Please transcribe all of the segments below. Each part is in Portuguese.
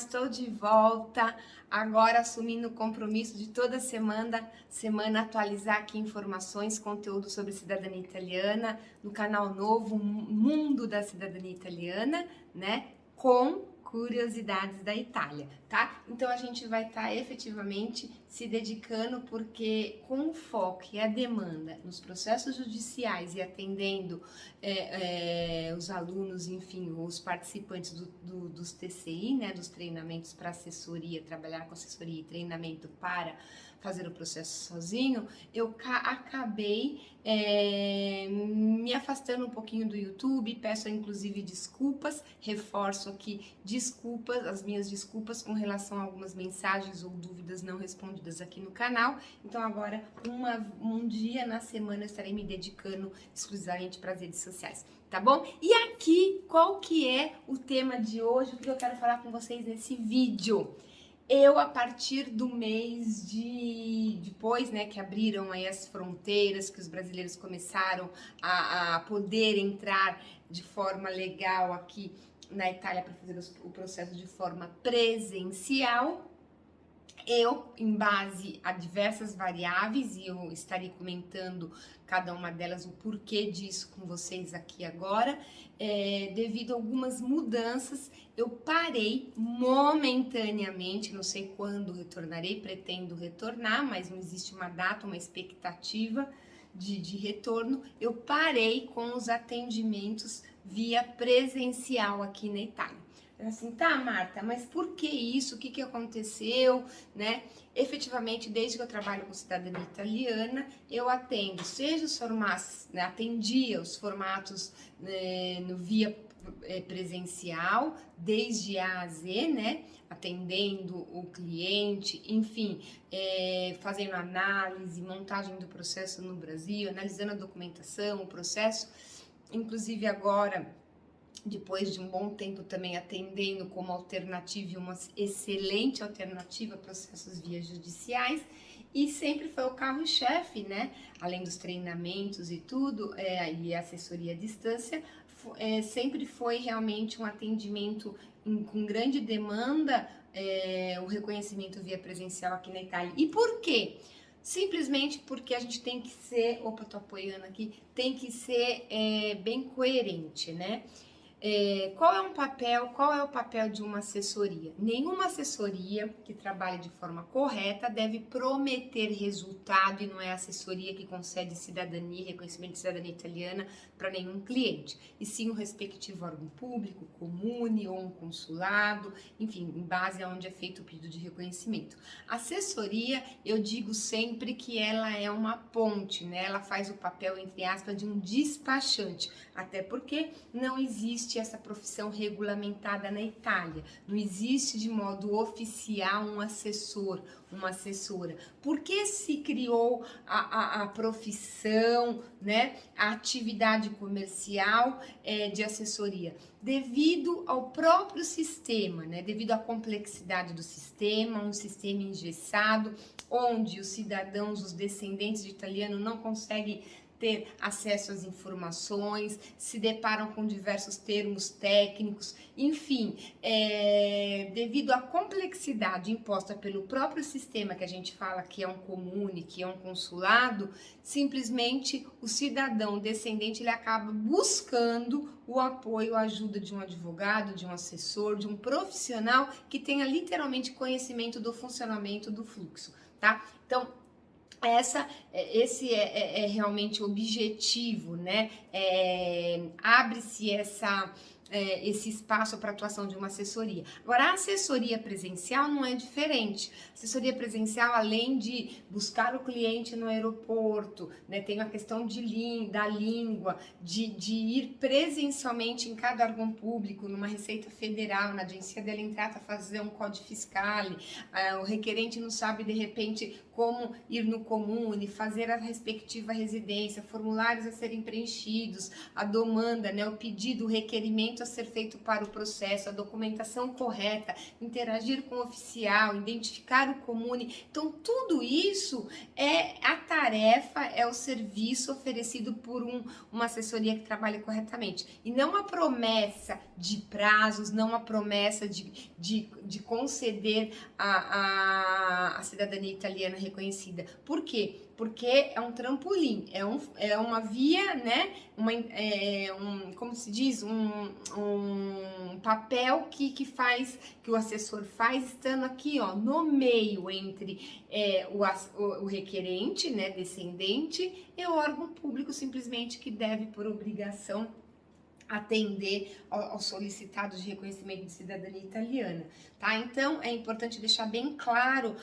estou de volta, agora assumindo o compromisso de toda semana atualizar aqui informações, conteúdo sobre cidadania italiana, no canal novo Mundo da Cidadania Italiana, né, com curiosidades da Itália, tá? Então a gente vai estar efetivamente se dedicando porque com o foco e a demanda nos processos judiciais e atendendo os alunos, enfim, os participantes dos TCI, né, dos treinamentos para assessoria, trabalhar com assessoria e treinamento para fazer o processo sozinho, eu acabei me afastando um pouquinho do YouTube, peço inclusive desculpas, reforço aqui as minhas desculpas com relação a algumas mensagens ou dúvidas não respondidas aqui no canal. Então agora, um dia na semana eu estarei me dedicando exclusivamente para as redes sociais, tá bom? E aqui, qual que é o tema de hoje, o que eu quero falar com vocês nesse vídeo? Eu, a partir do mês depois, né, que abriram aí as fronteiras, que os brasileiros começaram a poder entrar de forma legal aqui na Itália para fazer o processo de forma presencial, eu, em base a diversas variáveis, e eu estarei comentando cada uma delas, o porquê disso com vocês aqui agora, devido a algumas mudanças, eu parei momentaneamente, não sei quando retornarei, pretendo retornar, mas não existe uma data, uma expectativa de retorno, eu parei com os atendimentos via presencial aqui na Itália. Assim, tá, Marta, mas por que isso? O que aconteceu, né? Efetivamente, desde que eu trabalho com cidadania italiana, eu atendo, seja os formatos, né, atendia os formatos no via presencial, desde A a Z, né? Atendendo o cliente, enfim, fazendo análise, montagem do processo no Brasil, analisando a documentação, o processo, inclusive agora, depois de um bom tempo também atendendo como alternativa e uma excelente alternativa a processos via judiciais, e sempre foi o carro-chefe, né? Além dos treinamentos e tudo, e assessoria à distância, sempre foi realmente um atendimento com grande demanda, o reconhecimento via presencial aqui na Itália. E por quê? Simplesmente porque a gente tem que ser, opa, tô apoiando aqui, tem que ser bem coerente, né? Qual é o papel de uma assessoria? Nenhuma assessoria que trabalhe de forma correta deve prometer resultado, e não é a assessoria que concede cidadania, reconhecimento de cidadania italiana para nenhum cliente, e sim o respectivo órgão público, comune ou um consulado, enfim, em base a onde é feito o pedido de reconhecimento. Assessoria, eu digo sempre que ela é uma ponte, né? Ela faz o papel, entre aspas, de um despachante, até porque não existe essa profissão regulamentada na Itália, não existe de modo oficial um assessor, uma assessora. Por que se criou a profissão, né, a atividade comercial de assessoria? Devido ao próprio sistema, né, devido à complexidade do sistema, um sistema engessado, onde os cidadãos, os descendentes de italiano não conseguem ter acesso às informações, se deparam com diversos termos técnicos, enfim, devido à complexidade imposta pelo próprio sistema, que a gente fala que é um comune, que é um consulado, simplesmente o cidadão descendente ele acaba buscando o apoio, a ajuda de um advogado, de um assessor, de um profissional que tenha literalmente conhecimento do funcionamento do fluxo, tá? Então, esse é realmente o objetivo, né? Abre-se esse espaço para atuação de uma assessoria. Agora, a assessoria presencial não é diferente. Assessoria presencial, além de buscar o cliente no aeroporto, né, tem a questão da língua, de ir presencialmente em cada órgão público, numa Receita Federal, na Agência delle Entrate, fazer um código fiscal, o requerente não sabe, de repente, como ir no comune, fazer a respectiva residência, formulários a serem preenchidos, a demanda, né, o pedido, o requerimento a ser feito para o processo, a documentação correta, interagir com o oficial, identificar o comune. Então, tudo isso tarefa é o serviço oferecido por uma assessoria que trabalha corretamente. E não a promessa de prazos, não a promessa de conceder a cidadania italiana reconhecida. Por quê? Porque é um trampolim, é uma via, né? Como se diz, um papel que o assessor faz estando aqui, ó, no meio entre o requerente, né, descendente, e o órgão público simplesmente que deve, por obrigação, atender aos solicitados de reconhecimento de cidadania italiana, tá? Então, é importante deixar bem claro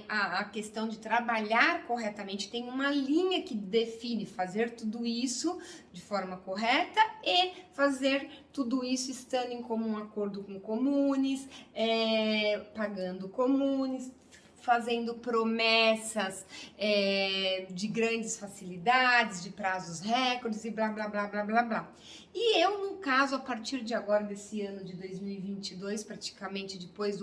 a questão de trabalhar corretamente. Tem uma linha que define fazer tudo isso de forma correta e fazer tudo isso estando em comum acordo com comunes, pagando comunes, fazendo promessas de grandes facilidades, de prazos recordes e blá, blá, blá, blá, blá, blá. E eu, no caso, a partir de agora, desse ano de 2022, praticamente depois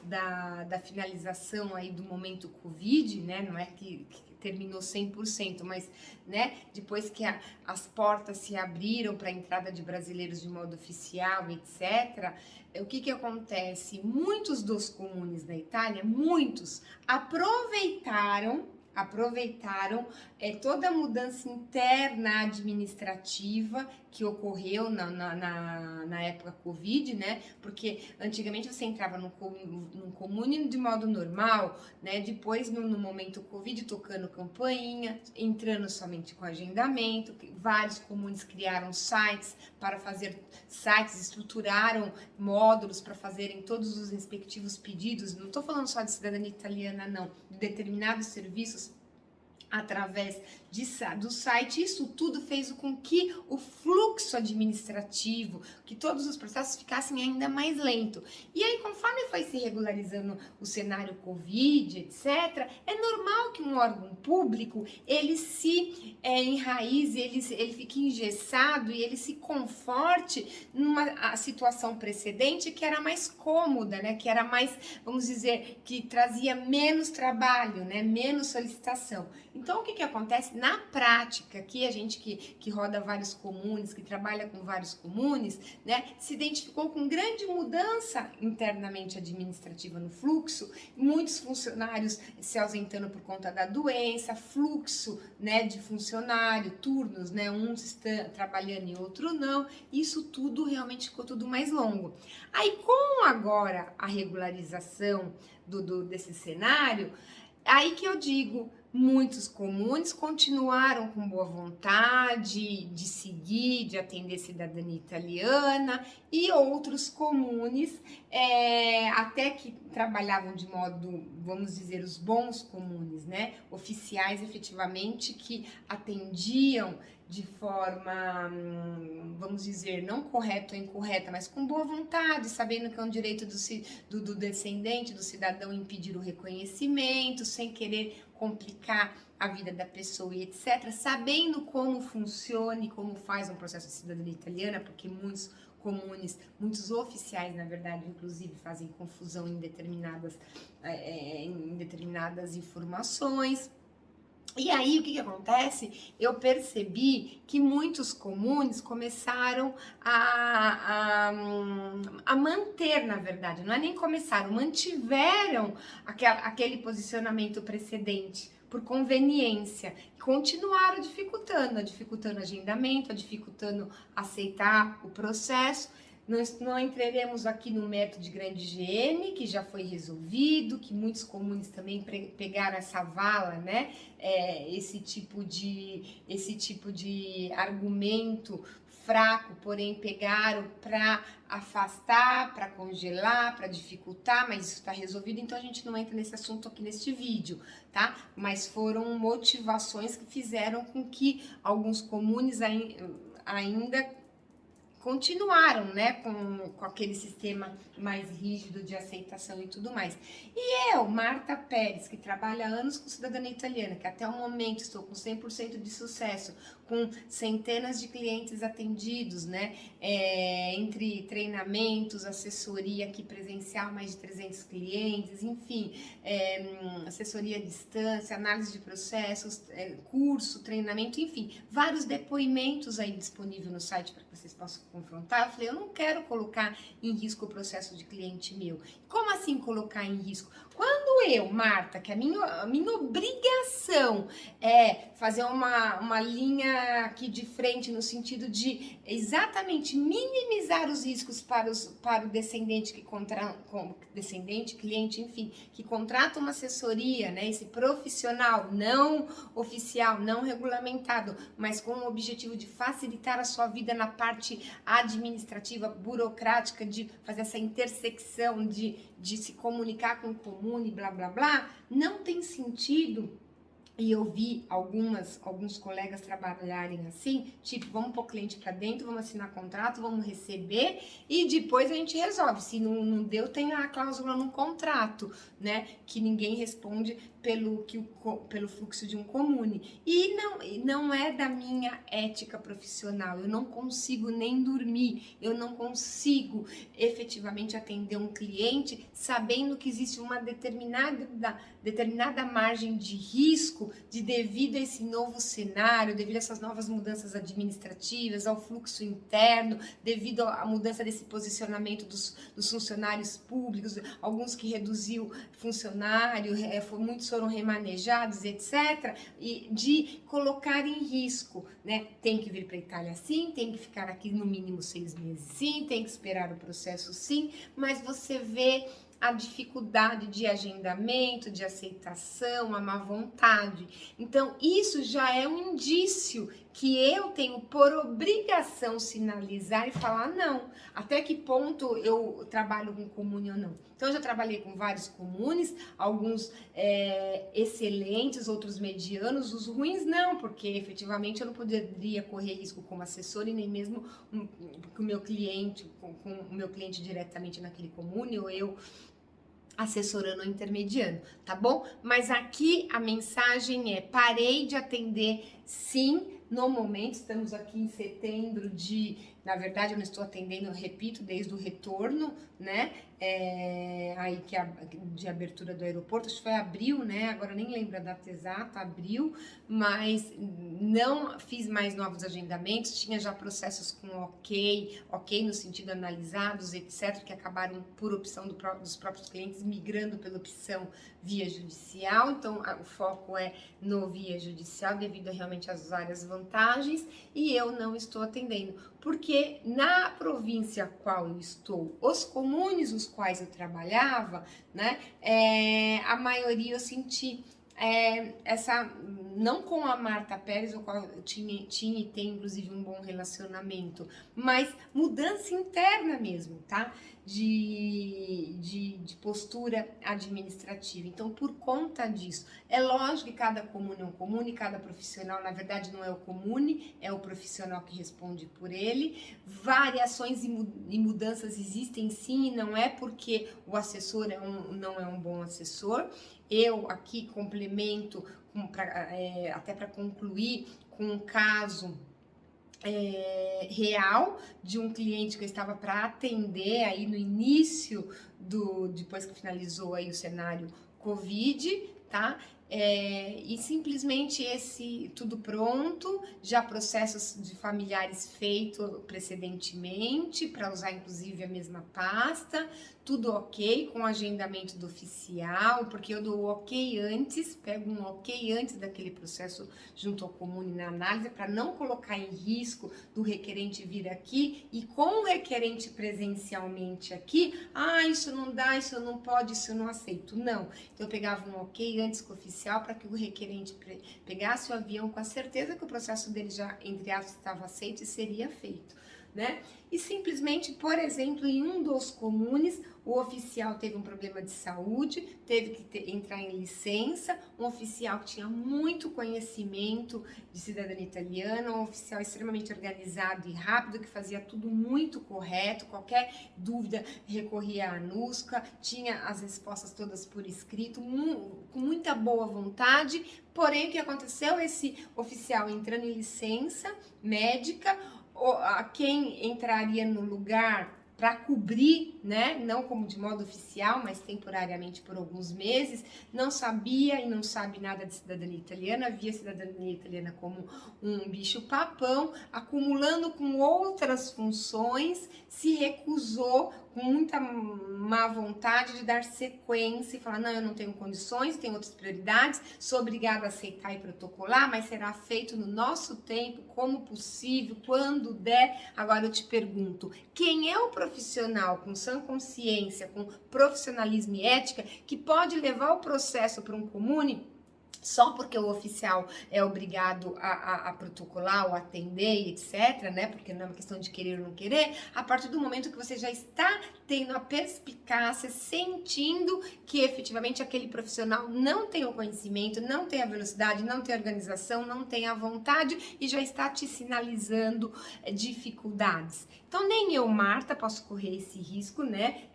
da finalização aí do momento Covid, né, não é que terminou 100%, mas, né, depois que as portas se abriram para a entrada de brasileiros de modo oficial, etc., o que acontece? Muitos dos comunes da Itália, muitos, aproveitaram toda a mudança interna administrativa que ocorreu na época Covid, né? Porque antigamente você entrava num comune de modo normal, né? Depois, no momento Covid, tocando campainha, entrando somente com agendamento. Vários comunes criaram sites, estruturaram módulos para fazerem todos os respectivos pedidos. Não estou falando só de cidadania italiana, não, de determinados serviços através do site. Isso tudo fez com que o fluxo administrativo, que todos os processos ficassem ainda mais lento. E aí, conforme foi se regularizando o cenário Covid, etc., é normal que um órgão público, ele se enraize, ele fique engessado e ele se conforte numa situação precedente que era mais cômoda, né? Que era mais, vamos dizer, que trazia menos trabalho, né? Menos solicitação. Então, o que acontece? Na prática, aqui a gente que roda vários comunes, que trabalha com vários comunes, né, se identificou com grande mudança internamente administrativa no fluxo, muitos funcionários se ausentando por conta da doença, fluxo, né, de funcionário, turnos, né, uns estão trabalhando e outro não, isso tudo realmente ficou tudo mais longo. Aí, com agora a regularização desse cenário, aí que eu digo, muitos comunes continuaram com boa vontade de seguir, de atender cidadania italiana, e outros comunes, até que trabalhavam de modo, vamos dizer, os bons comunes, né, oficiais efetivamente, que atendiam de forma, vamos dizer, não correta ou incorreta, mas com boa vontade, sabendo que é um direito do descendente, do cidadão, impedir o reconhecimento, sem querer complicar a vida da pessoa e etc., sabendo como funciona e como faz um processo de cidadania italiana, porque muitos comunes, muitos oficiais, na verdade, inclusive, fazem confusão em determinadas informações. E aí, o que acontece? Eu percebi que muitos comunes começaram a manter, na verdade, não é nem começaram, mantiveram aquele posicionamento precedente por conveniência, continuaram dificultando agendamento, dificultando aceitar o processo. Não entraremos aqui no método de grande higiene, que já foi resolvido, que muitos comunes também pegaram essa vala, né? Esse tipo de argumento fraco, porém pegaram para afastar, para congelar, para dificultar, mas isso está resolvido, então a gente não entra nesse assunto aqui neste vídeo, tá? Mas foram motivações que fizeram com que alguns comunes ainda continuaram, né, com aquele sistema mais rígido de aceitação e tudo mais. E eu, Marta Pérez, que trabalha há anos com cidadania italiana, que até o momento estou com 100% de sucesso, com centenas de clientes atendidos, né, entre treinamentos, assessoria aqui presencial, mais de 300 clientes, enfim, assessoria à distância, análise de processos, curso, treinamento, enfim, vários depoimentos aí disponíveis no site para que vocês possam confrontar. Eu falei, eu não quero colocar em risco o processo de cliente meu. Como assim colocar em risco? Quando eu, Marta, que a minha obrigação é fazer uma linha aqui de frente no sentido de exatamente minimizar os riscos para o descendente cliente, enfim, que contrata uma assessoria, né, esse profissional não oficial, não regulamentado, mas com o objetivo de facilitar a sua vida na parte administrativa, burocrática, de fazer essa intersecção, de se comunicar com o comune, blá, blá, blá, não tem sentido. E eu vi alguns colegas trabalharem assim, tipo, vamos pôr o cliente para dentro, vamos assinar contrato, vamos receber e depois a gente resolve. Se não deu, tem a cláusula no contrato, né? Que ninguém responde pelo fluxo de um comune. E não é da minha ética profissional. Eu não consigo nem dormir, eu não consigo efetivamente atender um cliente sabendo que existe uma determinada margem de risco devido a esse novo cenário, devido a essas novas mudanças administrativas, ao fluxo interno, devido à mudança desse posicionamento dos funcionários públicos, alguns que reduziu funcionário, muitos foram remanejados, etc., e de colocar em risco, né? Tem que vir para a Itália sim, tem que ficar aqui no mínimo 6 meses sim, tem que esperar o processo sim, mas você vê a dificuldade de agendamento, de aceitação, a má vontade. Então, isso já é um indício que eu tenho por obrigação sinalizar e falar não. Até que ponto eu trabalho com comune ou não? Então, eu já trabalhei com vários comunes, alguns excelentes, outros medianos, os ruins não, porque efetivamente eu não poderia correr risco como assessor e nem mesmo com o meu cliente, com o meu cliente diretamente naquele comune, ou eu assessorando ou intermediando, tá bom? Mas aqui a mensagem é: parei de atender sim, no momento, estamos aqui em setembro na verdade eu não estou atendendo, eu repito, desde o retorno, né, aí de abertura do aeroporto, acho que foi abril, né, agora nem lembro a data exata, abril, mas não fiz mais novos agendamentos, tinha já processos com ok no sentido analisados, etc., que acabaram por opção dos próprios clientes, migrando pela opção via judicial, então o foco é no via judicial, devido realmente às várias vantagens, e eu não estou atendendo, porque na província qual eu estou, os comunes os quais eu trabalhava, né, a maioria eu senti não com a Marta Pérez, o qual eu tinha e tenho inclusive um bom relacionamento, mas mudança interna mesmo, tá? De postura administrativa. Então, por conta disso, é lógico que cada comune é um comune, cada profissional, na verdade, não é o comune, é o profissional que responde por ele. Variações e mudanças existem sim, e não é porque o assessor não é um bom assessor. Eu aqui complemento, até para concluir, com um caso real de um cliente que eu estava para atender aí no início depois que finalizou aí o cenário Covid, tá? E simplesmente tudo pronto, já processos de familiares feito precedentemente, para usar inclusive a mesma pasta, tudo ok, com agendamento do oficial, porque eu dou ok antes, pego um ok antes daquele processo junto ao comune na análise, para não colocar em risco do requerente vir aqui e com o requerente presencialmente aqui, isso não dá, isso não pode, isso eu não aceito. Não, então eu pegava um ok antes com o oficial para que o requerente pegasse o avião com a certeza que o processo dele já, entre aspas, estava aceito e seria feito, né? E simplesmente, por exemplo, em um dos comunes, o oficial teve um problema de saúde, teve que entrar em licença, um oficial que tinha muito conhecimento de cidadania italiana, um oficial extremamente organizado e rápido, que fazia tudo muito correto, qualquer dúvida recorria à ANUSCA, tinha as respostas todas por escrito, com muita boa vontade, porém o que aconteceu? Esse oficial entrando em licença médica, a quem entraria no lugar para cobrir, né, não como de modo oficial, mas temporariamente por alguns meses, não sabia e não sabe nada de cidadania italiana, via cidadania italiana como um bicho-papão, acumulando com outras funções, se recusou com muita má vontade de dar sequência e falar, não, eu não tenho condições, tenho outras prioridades, sou obrigada a aceitar e protocolar, mas será feito no nosso tempo, como possível, quando der. Agora eu te pergunto, quem é o profissional com sã consciência, com profissionalismo e ética, que pode levar o processo para um comune só porque o oficial é obrigado a protocolar ou atender, etc., né? Porque não é uma questão de querer ou não querer, a partir do momento que você já está tendo a perspicácia, sentindo que efetivamente aquele profissional não tem o conhecimento, não tem a velocidade, não tem a organização, não tem a vontade e já está te sinalizando dificuldades. Então, nem eu, Marta, posso correr esse risco, né?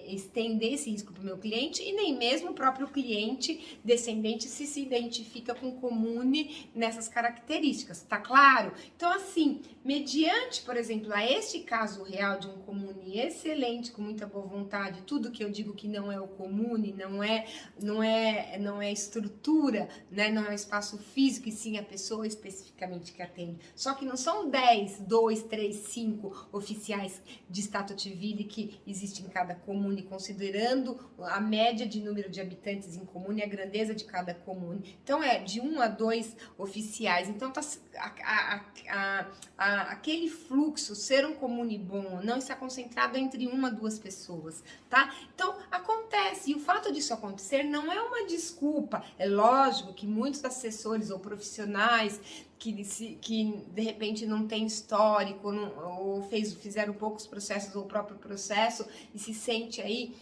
Estender esse risco para o meu cliente e nem mesmo o próprio cliente descendente se identifica com o comune nessas características, tá claro? Então, assim, mediante, por exemplo, a este caso real de um comune excelente, com muita boa vontade, tudo que eu digo que não é o comune, não é estrutura, né? Não é o espaço físico, e sim a pessoa especificamente que atende. Só que não são 10, 2, 3, 5 oficiais de status civile que existem em cada comune, considerando a média de número de habitantes em comune e a grandeza de cada comune. Então, é de 1 a 2 oficiais. Então, aquele fluxo, ser um comune bom, não está concentrado entre 1 a 2 pessoas, tá? Então, acontece. E o fato disso acontecer não é uma desculpa. É lógico que muitos assessores ou profissionais que de repente não tem histórico, ou fizeram poucos processos ou o próprio processo e se sente aí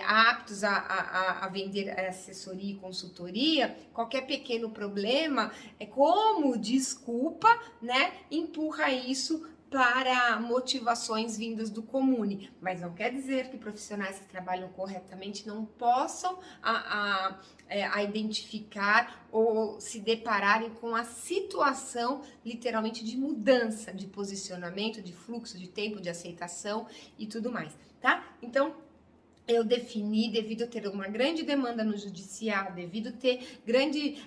aptos a vender assessoria e consultoria, qualquer pequeno problema como desculpa, né, empurra isso para motivações vindas do comune, mas não quer dizer que profissionais que trabalham corretamente não possam identificar ou se depararem com a situação literalmente de mudança de posicionamento, de fluxo, de tempo, de aceitação e tudo mais, tá? Então, eu defini, devido a ter uma grande demanda no judiciário, devido a ter grande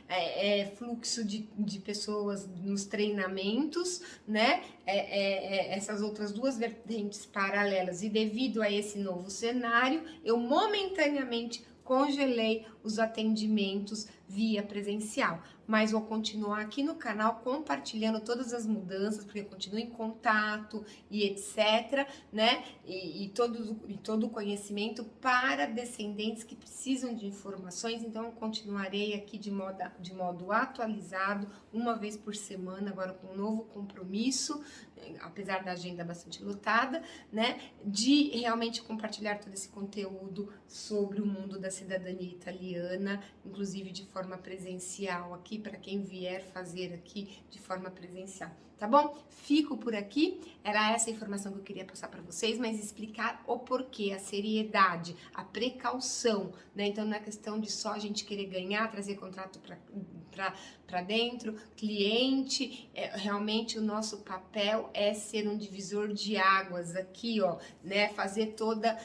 fluxo de pessoas nos treinamentos, né? Essas outras duas vertentes paralelas, e devido a esse novo cenário, eu momentaneamente congelei os atendimentos via presencial, mas vou continuar aqui no canal compartilhando todas as mudanças, porque eu continuo em contato e etc, né, e todo o conhecimento para descendentes que precisam de informações. Então eu continuarei aqui de modo atualizado, uma vez por semana, agora com um novo compromisso, apesar da agenda bastante lotada, né, de realmente compartilhar todo esse conteúdo sobre o mundo da cidadania italiana, inclusive de forma presencial aqui, para quem vier fazer aqui de forma presencial, tá bom? Fico por aqui, era essa a informação que eu queria passar para vocês, mas explicar o porquê, a seriedade, a precaução, né? Então não é questão de só a gente querer ganhar, trazer contrato para dentro, cliente, realmente o nosso papel é ser um divisor de águas aqui, ó, né? Fazer toda,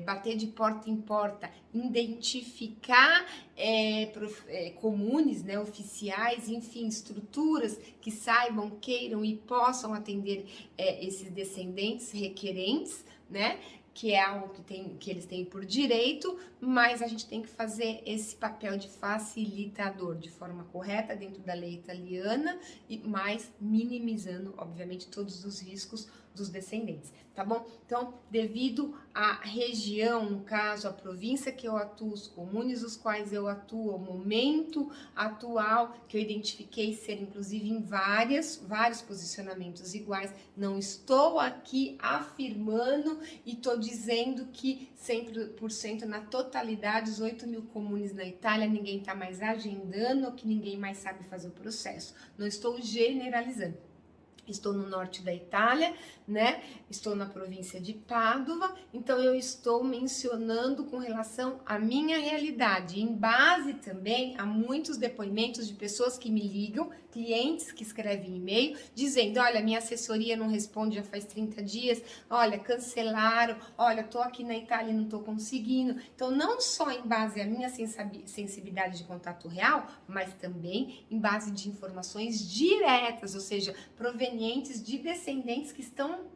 bater de porta em porta, identificar comunes, né, oficiais, enfim, estruturas que saibam, queiram e possam atender esses descendentes requerentes, né, que é algo que eles têm por direito, mas a gente tem que fazer esse papel de facilitador de forma correta dentro da lei italiana, mas minimizando, obviamente, todos os riscos dos descendentes, tá bom? Então, devido à região, no caso, a província que eu atuo, os comunes os quais eu atuo, o momento atual que eu identifiquei ser, inclusive, em vários posicionamentos iguais, não estou aqui afirmando e estou dizendo que 100% na totalidade, os 8.000 comunes na Itália, ninguém está mais agendando, ou que ninguém mais sabe fazer o processo. Não estou generalizando. Estou no norte da Itália, né? Estou na província de Pádua, então eu estou mencionando com relação à minha realidade, em base também a muitos depoimentos de pessoas que me ligam, clientes que escrevem e-mail, dizendo, olha, minha assessoria não responde já faz 30 dias, olha, cancelaram, olha, tô aqui na Itália e não tô conseguindo. Então, não só em base à minha sensibilidade de contato real, mas também em base de informações diretas, ou seja, provenientes de descendentes que estão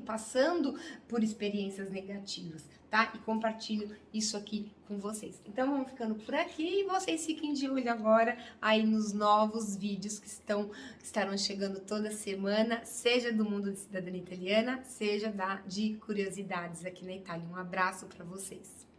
passando por experiências negativas, tá? E compartilho isso aqui com vocês. Então, vamos ficando por aqui e vocês fiquem de olho agora aí nos novos vídeos que estarão chegando toda semana, seja do mundo de cidadania italiana, seja de curiosidades aqui na Itália. Um abraço para vocês.